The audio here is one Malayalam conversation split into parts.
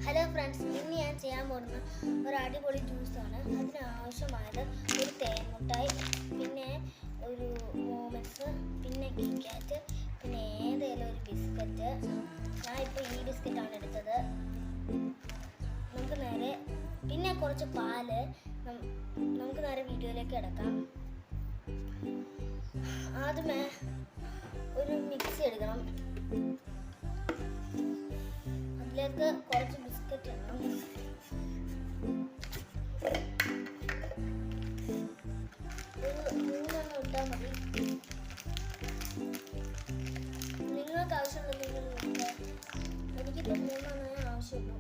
ഹലോ ഫ്രണ്ട്സ്, ഇന്ന് ഞാൻ ചെയ്യാൻ പോകുന്ന ഒരു അടിപൊളി ജ്യൂസാണ്. അതിനാവശ്യമായത് ഒരു തേൻമുട്ടായി, പിന്നെ ഒരു മോമക്സ്, പിന്നെ കിറ്റ്കാറ്റ്, പിന്നെ ഏതെങ്കിലും ഒരു ബിസ്ക്കറ്റ്. ഞാൻ ഇപ്പോൾ ഈ ബിസ്ക്കറ്റാണ് എടുത്തത്. നമുക്ക് നേരെ പിന്നെ കുറച്ച് പാല്. നമുക്ക് നേരെ വീഡിയോയിലേക്ക് കിടക്കാം. ആദ്യമേ ഒരു മിക്സി എടുക്കണം. അതിലേക്ക് കുറച്ച് ബിസ്ക്കറ്റ് ഇടണം. മൂന്നെണ്ണം ഇട്ടാൽ മതി. നിങ്ങൾക്ക് ആവശ്യമുണ്ടെങ്കിൽ എനിക്കിപ്പോൾ മൂന്നെണ്ണമേ ആവശ്യമുള്ളൂ.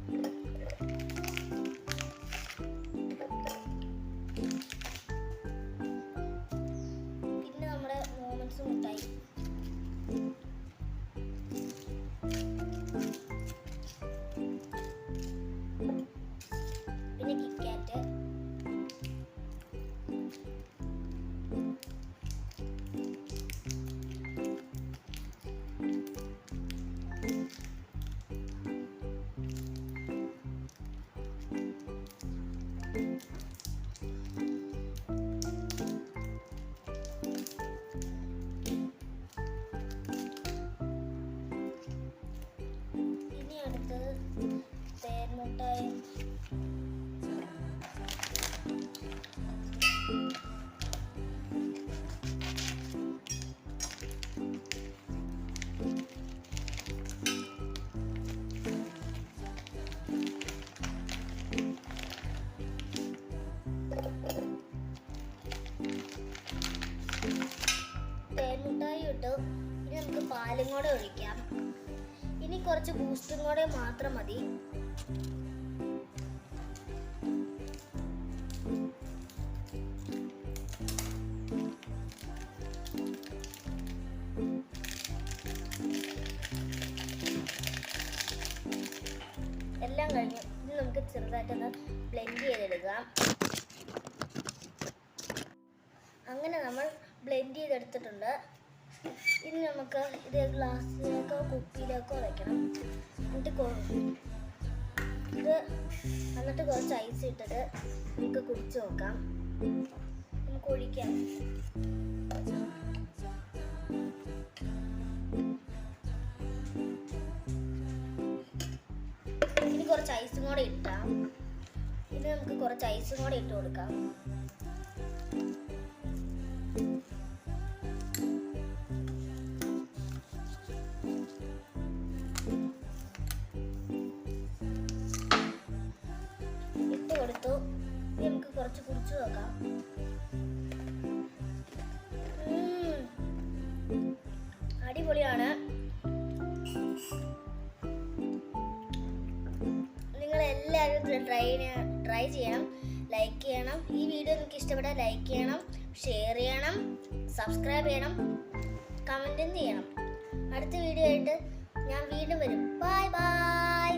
പിന്നെ നമ്മുടെ മോമൻസ് മുട്ടായി, പിന്നെ കിറ്റ്കാറ്റ്, ഇനി അടുത്തത് തേൻമുട്ടായി. തേൻമുട്ടായി ഇട്ടു. ഇനി നമുക്ക് പാലും കൂടെ ഒഴിക്കാം. ഇനി കുറച്ച് ബൂസ്റ്റും കൂടെ മാത്രം മതി. എല്ലാം കഴിഞ്ഞു. ഇനി നമുക്ക് ചെറുതായിട്ടൊന്ന് ബ്ലെൻഡ് ചെയ്തെടുക്കാം. അങ്ങനെ നമ്മൾ ബ്ലെൻഡ് ചെയ്തെടുത്തിട്ടുണ്ട്. ഇനി നമുക്ക് ഇത് ഗ്ലാസ്സിലേക്കോ കുപ്പിയിലേക്കോ വയ്ക്കണം. എന്നിട്ട് കുറച്ച് ഐസ് ഇട്ടിട്ട് നമുക്ക് കുടിച്ച് നോക്കാം. നമുക്ക് ഒഴിക്കാം. ഇനി കുറച്ച് ഐസും കൂടെ ഇട്ടാം. ഇനി നമുക്ക് കുറച്ച് ഐസും കൂടെ ഇട്ട് കൊടുക്കാം. ഇട്ട് കൊടുത്തു. ഇനി നമുക്ക് കുറച്ച് കുടിച്ചു നോക്കാം. അടിപൊളിയാണ്. നിങ്ങളെല്ലാവരും ട്രൈ ചെയ്യണം, ലൈക്ക് ചെയ്യണം. ഈ വീഡിയോ നിങ്ങൾക്ക് ഇഷ്ടപ്പെട്ടാൽ ലൈക്ക് ചെയ്യണം, ഷെയർ ചെയ്യണം, സബ്സ്ക്രൈബ് ചെയ്യണം, കമൻറ്റും ചെയ്യണം. അടുത്ത വീഡിയോ ആയിട്ട് ഞാൻ വീണ്ടും വരും. Bye bye.